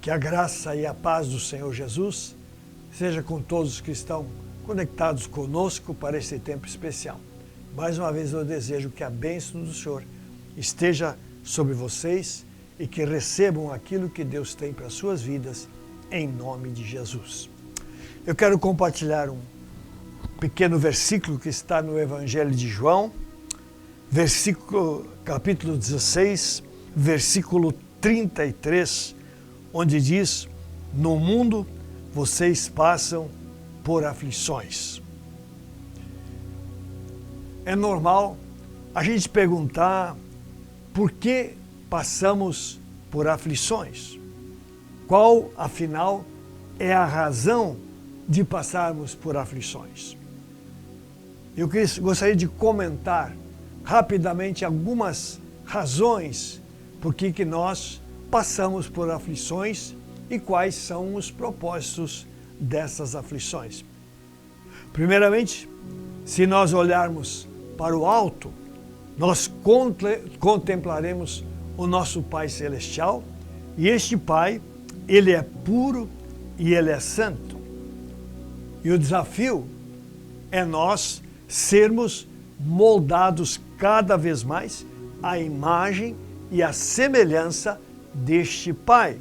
Que a graça e a paz do Senhor Jesus seja com todos que estão conectados conosco para esse tempo especial. Mais uma vez eu desejo que a bênção do Senhor esteja sobre vocês e que recebam aquilo que Deus tem para as suas vidas, em nome de Jesus. Eu quero compartilhar um pequeno versículo que está no Evangelho de João, capítulo 16, versículo 33, onde diz: no mundo vocês passam por aflições. É normal a gente perguntar por que passamos por aflições. Qual, afinal, é a razão de passarmos por aflições? Eu gostaria de comentar rapidamente algumas razões por que nós passamos por aflições e quais são os propósitos dessas aflições. Primeiramente, se nós olharmos para o alto, nós contemplaremos o nosso Pai Celestial, e este Pai, Ele é puro e Ele é santo. E o desafio é nós sermos moldados cada vez mais à imagem e à semelhança deste Pai.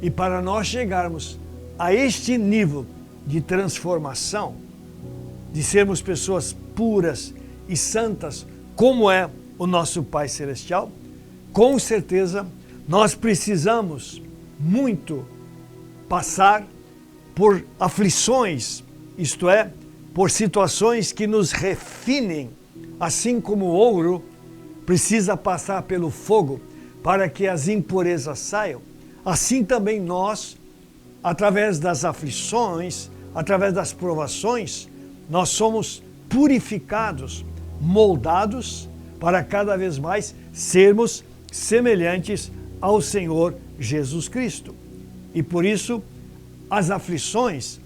E para nós chegarmos a este nível de transformação, de sermos pessoas puras e santas, como é o nosso Pai Celestial, com certeza nós precisamos muito passar por aflições, isto é, por situações que nos refinem, assim como o ouro precisa passar pelo fogo para que as impurezas saiam. Assim também nós, através das aflições, através das provações, nós somos purificados, moldados para cada vez mais sermos semelhantes ao Senhor Jesus Cristo. E por isso, as aflições,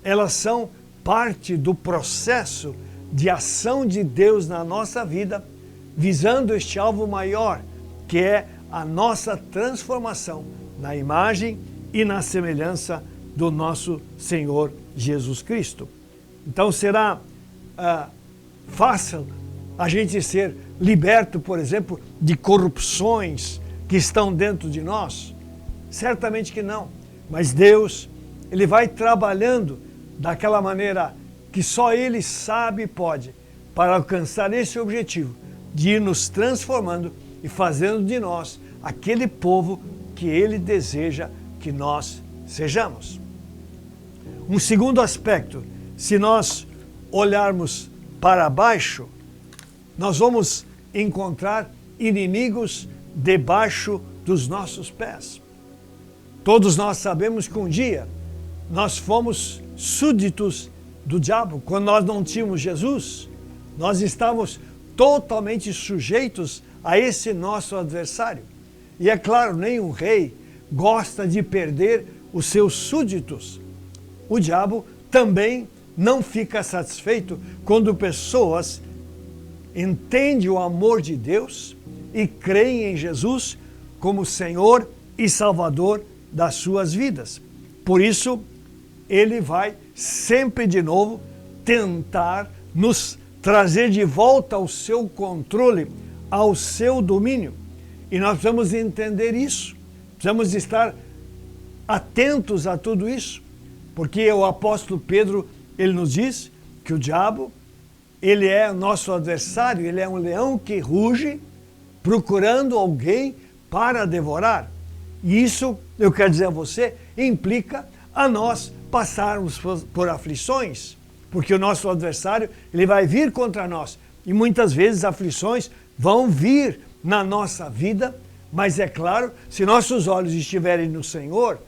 elas são parte do processo de ação de Deus na nossa vida, visando este alvo maior, que é a nossa transformação na imagem e na semelhança do nosso Senhor Jesus Cristo. Então será fácil a gente ser liberto, por exemplo, de corrupções que estão dentro de nós? Certamente que não. Mas Deus, Ele vai trabalhando daquela maneira que só Ele sabe e pode, para alcançar esse objetivo de ir nos transformando e fazendo de nós aquele povo que Ele deseja que nós sejamos. Um segundo aspecto, se nós olharmos para baixo, nós vamos encontrar inimigos debaixo dos nossos pés. Todos nós sabemos que um dia nós fomos súditos do diabo. Quando nós não tínhamos Jesus, nós estávamos totalmente sujeitos a esse nosso adversário. E é claro, nenhum rei gosta de perder os seus súditos. O diabo também não fica satisfeito quando pessoas entendem o amor de Deus e creem em Jesus como Senhor e Salvador das suas vidas. Por isso, ele vai sempre de novo tentar nos trazer de volta ao seu controle, ao seu domínio. E nós precisamos entender isso, precisamos estar atentos a tudo isso, porque o apóstolo Pedro, ele nos diz que o diabo, ele é nosso adversário, ele é um leão que ruge, procurando alguém para devorar. E isso, eu quero dizer a você, implica a nós passarmos por aflições, porque o nosso adversário, ele vai vir contra nós. E muitas vezes aflições vão vir na nossa vida, mas é claro, se nossos olhos estiverem no Senhor,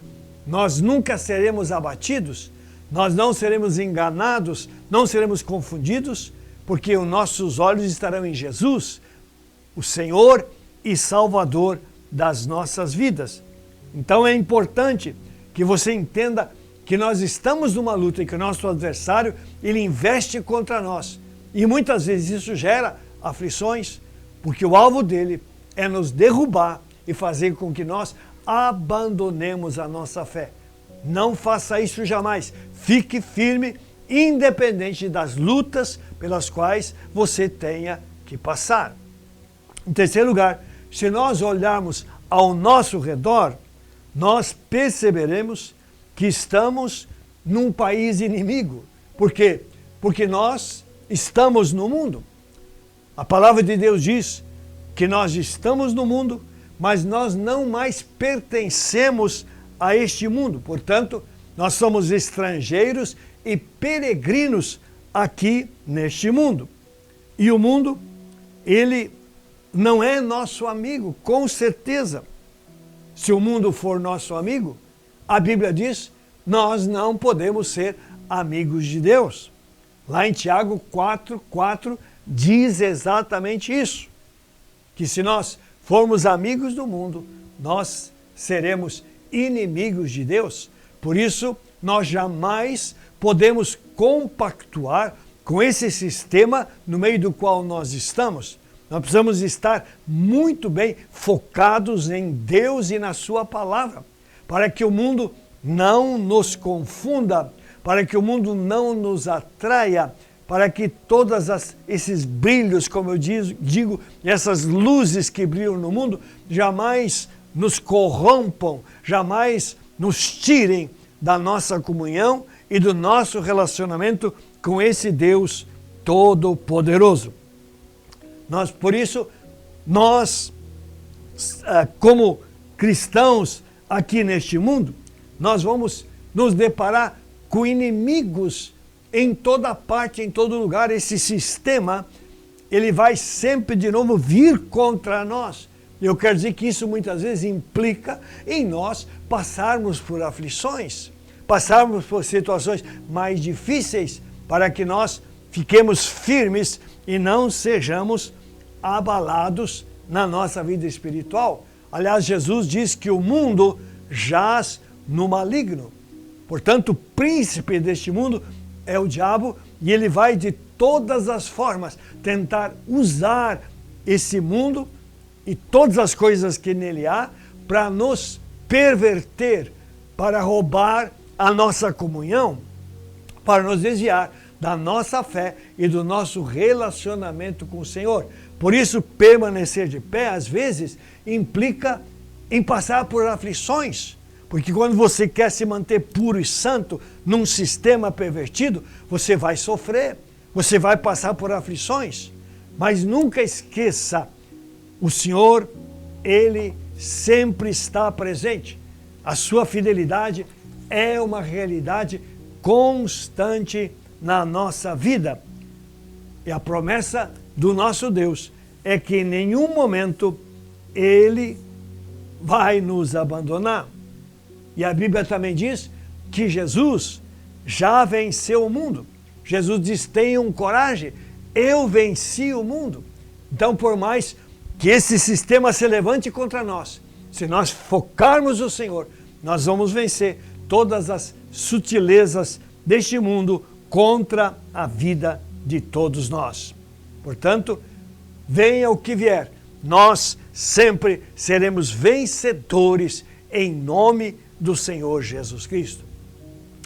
nós nunca seremos abatidos, nós não seremos enganados, não seremos confundidos, porque os nossos olhos estarão em Jesus, o Senhor e Salvador das nossas vidas. Então é importante que você entenda que nós estamos numa luta e que o nosso adversário, ele investe contra nós. E muitas vezes isso gera aflições, porque o alvo dele é nos derrubar e fazer com que nós abandonemos a nossa fé. Não faça isso jamais. Fique firme, independente das lutas pelas quais você tenha que passar. Em terceiro lugar, se nós olharmos ao nosso redor, nós perceberemos que estamos num país inimigo. Por quê? Porque nós estamos no mundo. A palavra de Deus diz que nós estamos no mundo, mas nós não mais pertencemos a este mundo. Portanto, nós somos estrangeiros e peregrinos aqui neste mundo. E o mundo, ele não é nosso amigo, com certeza. Se o mundo for nosso amigo, a Bíblia diz, nós não podemos ser amigos de Deus. Lá em Tiago 4:4 diz exatamente isso, que se nós formos amigos do mundo, nós seremos inimigos de Deus. Por isso, nós jamais podemos compactuar com esse sistema no meio do qual nós estamos. Nós precisamos estar muito bem focados em Deus e na sua palavra, para que o mundo não nos confunda, para que o mundo não nos atraia, para que todos esses brilhos, como eu digo, essas luzes que brilham no mundo, jamais nos corrompam, jamais nos tirem da nossa comunhão e do nosso relacionamento com esse Deus Todo-Poderoso. Por isso, nós, como cristãos aqui neste mundo, nós vamos nos deparar com inimigos em toda parte, em todo lugar. Esse sistema, ele vai sempre de novo vir contra nós. Eu quero dizer que isso muitas vezes implica em nós passarmos por aflições, passarmos por situações mais difíceis, para que nós fiquemos firmes e não sejamos abalados na nossa vida espiritual. Aliás, Jesus diz que o mundo jaz no maligno. Portanto, o príncipe deste mundo é o diabo, e ele vai de todas as formas tentar usar esse mundo e todas as coisas que nele há para nos perverter, para roubar a nossa comunhão, para nos desviar da nossa fé e do nosso relacionamento com o Senhor. Por isso, permanecer de pé, às vezes, implica em passar por aflições. Porque quando você quer se manter puro e santo num sistema pervertido, você vai sofrer, você vai passar por aflições. Mas nunca esqueça, o Senhor, Ele sempre está presente. A sua fidelidade é uma realidade constante na nossa vida. E a promessa do nosso Deus é que em nenhum momento Ele vai nos abandonar. E a Bíblia também diz que Jesus já venceu o mundo. Jesus diz, tenham coragem, eu venci o mundo. Então, por mais que esse sistema se levante contra nós, se nós focarmos no Senhor, nós vamos vencer todas as sutilezas deste mundo contra a vida de todos nós. Portanto, venha o que vier, nós sempre seremos vencedores em nome do Senhor Jesus Cristo.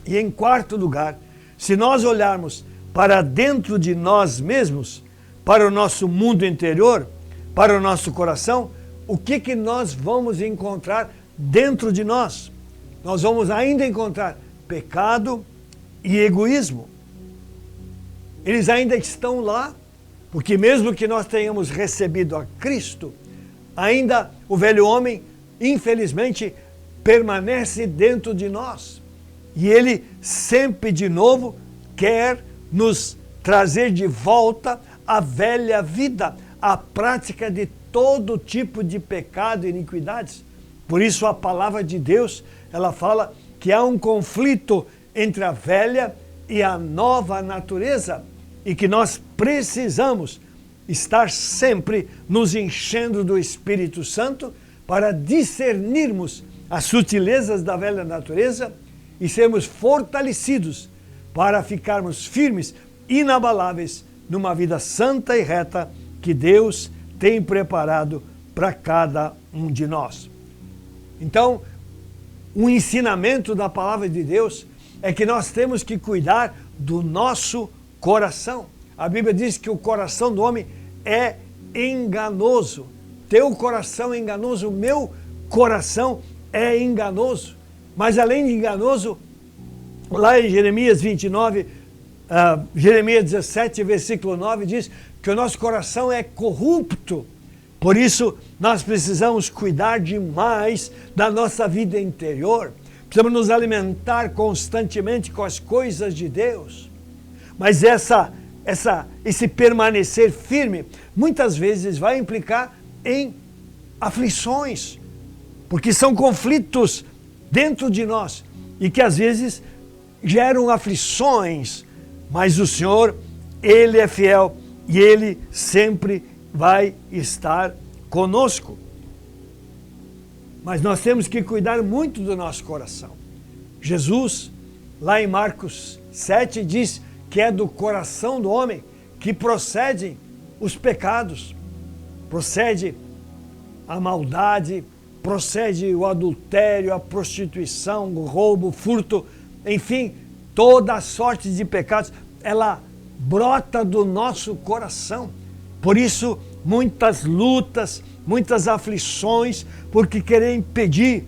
E em quarto lugar, se nós olharmos para dentro de nós mesmos, para o nosso mundo interior, para o nosso coração, o que nós vamos encontrar dentro de nós? Nós vamos ainda encontrar pecado e egoísmo. Eles ainda estão lá, porque mesmo que nós tenhamos recebido a Cristo, ainda o velho homem, infelizmente, permanece dentro de nós. E ele sempre de novo quer nos trazer de volta a velha vida, a prática de todo tipo de pecado e iniquidades. Por isso a palavra de Deus, ela fala que há um conflito entre a velha e a nova natureza e que nós precisamos estar sempre nos enchendo do Espírito Santo para discernirmos as sutilezas da velha natureza e sermos fortalecidos para ficarmos firmes, inabaláveis, numa vida santa e reta que Deus tem preparado para cada um de nós. Então, o ensinamento da palavra de Deus é que nós temos que cuidar do nosso coração. A Bíblia diz que o coração do homem é enganoso. Teu coração é enganoso, o meu coração é enganoso. Mas além de enganoso, lá em Jeremias 29, Jeremias 17, versículo 9, diz que o nosso coração é corrupto. Por isso, nós precisamos cuidar demais da nossa vida interior. Precisamos nos alimentar constantemente com as coisas de Deus. Mas esse permanecer firme, muitas vezes vai implicar em aflições, porque são conflitos dentro de nós e que às vezes geram aflições, mas o Senhor, Ele é fiel e Ele sempre vai estar conosco. Mas nós temos que cuidar muito do nosso coração. Jesus, lá em Marcos 7, diz que é do coração do homem que procedem os pecados, procede a maldade, procede o adultério, a prostituição, o roubo, o furto, enfim, toda a sorte de pecados, ela brota do nosso coração. Por isso, muitas lutas, muitas aflições, porque querem impedir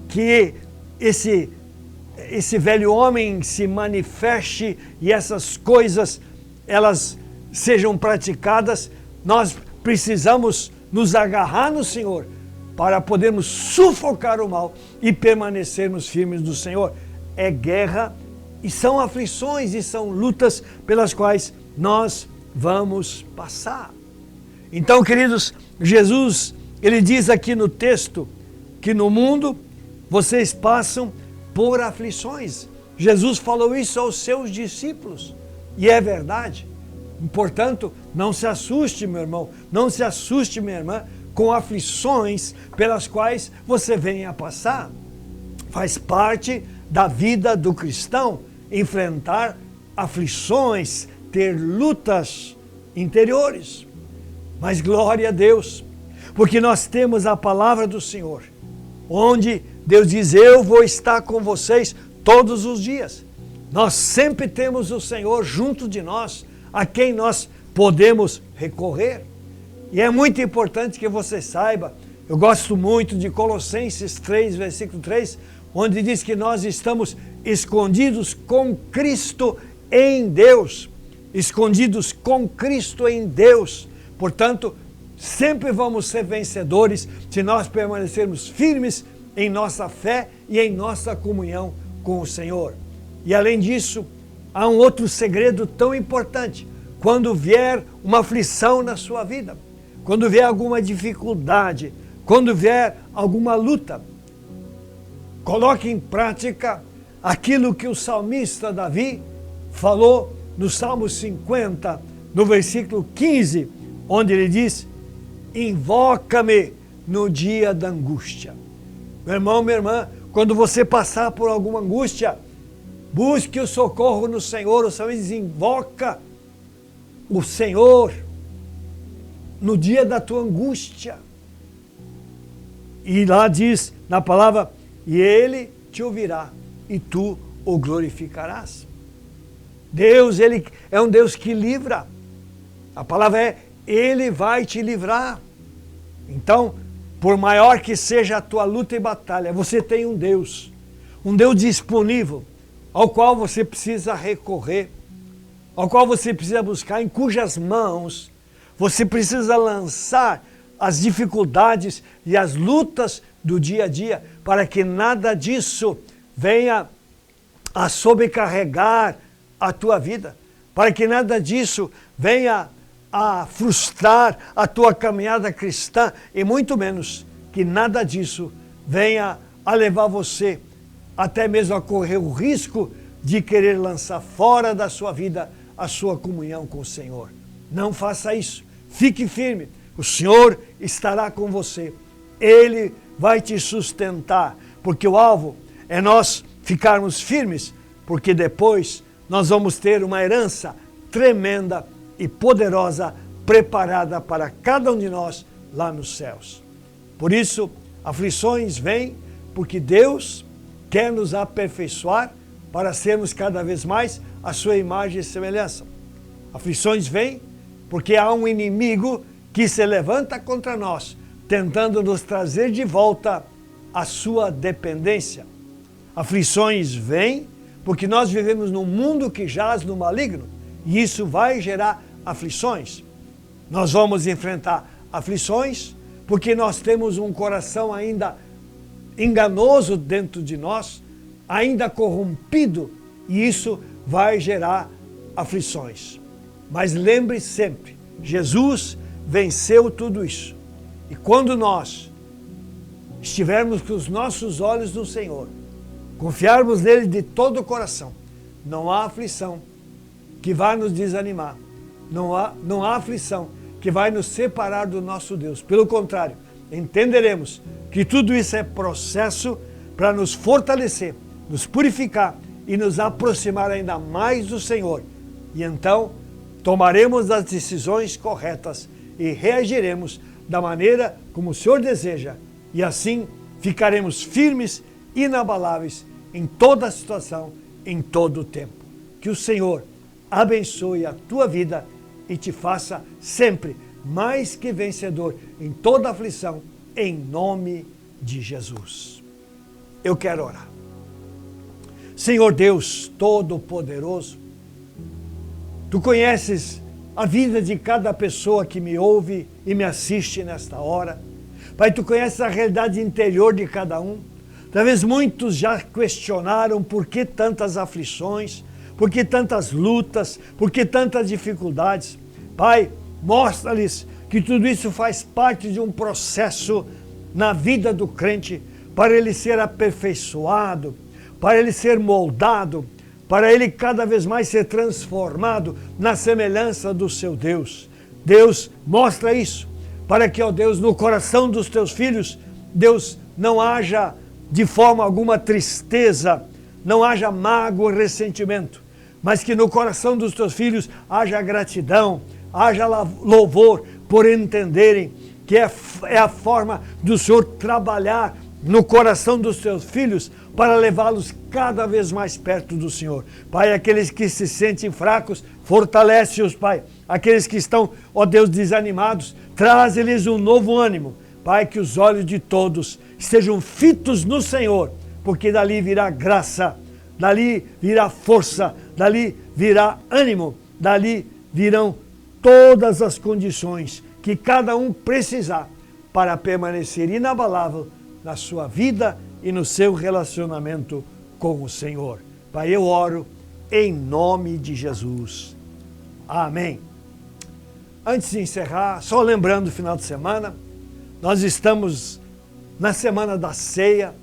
que esse velho homem se manifeste e essas coisas, elas sejam praticadas. Nós precisamos nos agarrar no Senhor para podermos sufocar o mal e permanecermos firmes no Senhor. É guerra e são aflições e são lutas pelas quais nós vamos passar. Então, queridos, Jesus, ele diz aqui no texto que no mundo vocês passam por aflições. Jesus falou isso aos seus discípulos e é verdade. Portanto, não se assuste, meu irmão, não se assuste, minha irmã, com aflições pelas quais você venha a passar. Faz parte da vida do cristão enfrentar aflições, ter lutas interiores. Mas glória a Deus, porque nós temos a palavra do Senhor, onde Deus diz: eu vou estar com vocês todos os dias. Nós sempre temos o Senhor junto de nós, a quem nós podemos recorrer. E é muito importante que você saiba, eu gosto muito de Colossenses 3, versículo 3, onde diz que nós estamos escondidos com Cristo em Deus. Escondidos com Cristo em Deus. Portanto, sempre vamos ser vencedores se nós permanecermos firmes em nossa fé e em nossa comunhão com o Senhor. E além disso, há um outro segredo tão importante. Quando vier uma aflição na sua vida, quando vier alguma dificuldade, quando vier alguma luta, coloque em prática aquilo que o salmista Davi falou no Salmo 50, no versículo 15, onde ele diz: invoca-me no dia da angústia. Meu irmão, minha irmã, quando você passar por alguma angústia, busque o socorro no Senhor. O Senhor diz: invoca o Senhor no dia da tua angústia. E lá diz na palavra: e Ele te ouvirá e tu o glorificarás. Deus, Ele é um Deus que livra. A palavra é: Ele vai te livrar. Então, por maior que seja a tua luta e batalha, você tem um Deus disponível, ao qual você precisa recorrer, ao qual você precisa buscar, em cujas mãos você precisa lançar as dificuldades e as lutas do dia a dia, para que nada disso venha a sobrecarregar a tua vida, para que nada disso venha a frustrar a tua caminhada cristã, e muito menos que nada disso venha a levar você até mesmo a correr o risco de querer lançar fora da sua vida a sua comunhão com o Senhor. Não faça isso. Fique firme. O Senhor estará com você. Ele vai te sustentar, porque o alvo é nós ficarmos firmes, porque depois nós vamos ter uma herança tremenda e poderosa preparada para cada um de nós lá nos céus. Por isso, aflições vêm, porque Deus quer nos aperfeiçoar para sermos cada vez mais a sua imagem e semelhança. Aflições vêm porque há um inimigo que se levanta contra nós, tentando nos trazer de volta à sua dependência. Aflições vêm porque nós vivemos num mundo que jaz no maligno e isso vai gerar aflições. Nós vamos enfrentar aflições porque nós temos um coração ainda enganoso dentro de nós, ainda corrompido, e isso vai gerar aflições. Mas lembre sempre, Jesus venceu tudo isso. E quando nós estivermos com os nossos olhos no Senhor, confiarmos nele de todo o coração, não há aflição que vai nos desanimar, não há aflição que vai nos separar do nosso Deus. Pelo contrário, entenderemos que tudo isso é processo para nos fortalecer, nos purificar e nos aproximar ainda mais do Senhor. E então tomaremos as decisões corretas e reagiremos da maneira como o Senhor deseja. E assim ficaremos firmes, inabaláveis em toda a situação, em todo o tempo. Que o Senhor abençoe a tua vida e te faça sempre mais que vencedor em toda aflição, em nome de Jesus. Eu quero orar. Senhor Deus Todo-Poderoso, Tu conheces a vida de cada pessoa que me ouve e me assiste nesta hora. Pai, Tu conheces a realidade interior de cada um. Talvez muitos já questionaram por que tantas aflições, por que tantas lutas, por que tantas dificuldades. Pai, mostra-lhes que tudo isso faz parte de um processo na vida do crente, para ele ser aperfeiçoado, para ele ser moldado, para ele cada vez mais ser transformado na semelhança do seu Deus. Deus, mostra isso, para que, ó Deus, no coração dos teus filhos, Deus, não haja de forma alguma tristeza, não haja mágoa e ressentimento, mas que no coração dos teus filhos haja gratidão, haja louvor por entenderem que é a forma do Senhor trabalhar no coração dos teus filhos para levá-los cada vez mais perto do Senhor. Pai, aqueles que se sentem fracos, fortalece-os, Pai. Aqueles que estão, ó Deus, desanimados, traz-lhes um novo ânimo. Pai, que os olhos de todos estejam fitos no Senhor, porque dali virá graça, dali virá força, dali virá ânimo, dali virão todas as condições que cada um precisar para permanecer inabalável na sua vida e no seu relacionamento com o Senhor. Pai, eu oro em nome de Jesus. Amém. Antes de encerrar, só lembrando o final de semana, nós estamos na semana da ceia,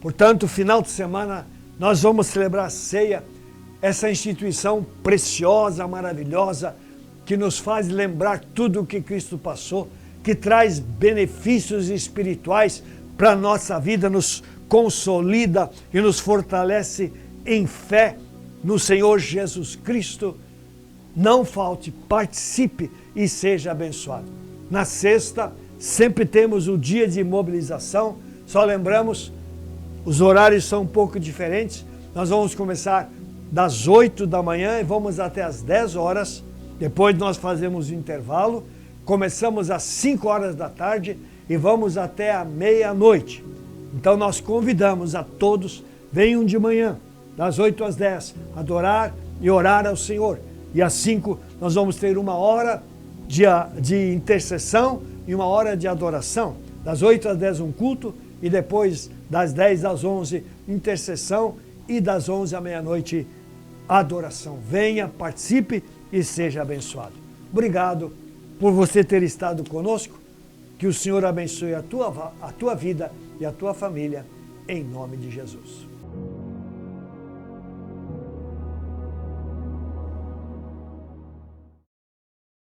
portanto, final de semana, nós vamos celebrar a ceia, essa instituição preciosa, maravilhosa, que nos faz lembrar tudo o que Cristo passou, que traz benefícios espirituais para a nossa vida, nos consolida e nos fortalece em fé no Senhor Jesus Cristo. Não falte, participe e seja abençoado. Na sexta, sempre temos o dia de mobilização, só lembramos, os horários são um pouco diferentes, nós vamos começar das 8 da manhã e vamos até às 10 horas, depois nós fazemos o intervalo, começamos às 5 horas da tarde e vamos até a meia-noite. Então nós convidamos a todos, venham de manhã, das 8 às 10, adorar e orar ao Senhor. E às 5 nós vamos ter uma hora de intercessão e uma hora de adoração. Das 8 às 10 um culto e depois das 10 às 11 intercessão e das 11 à meia-noite adoração. Venha, participe e seja abençoado. Obrigado por você ter estado conosco. Que o Senhor abençoe a tua vida e a tua família, em nome de Jesus.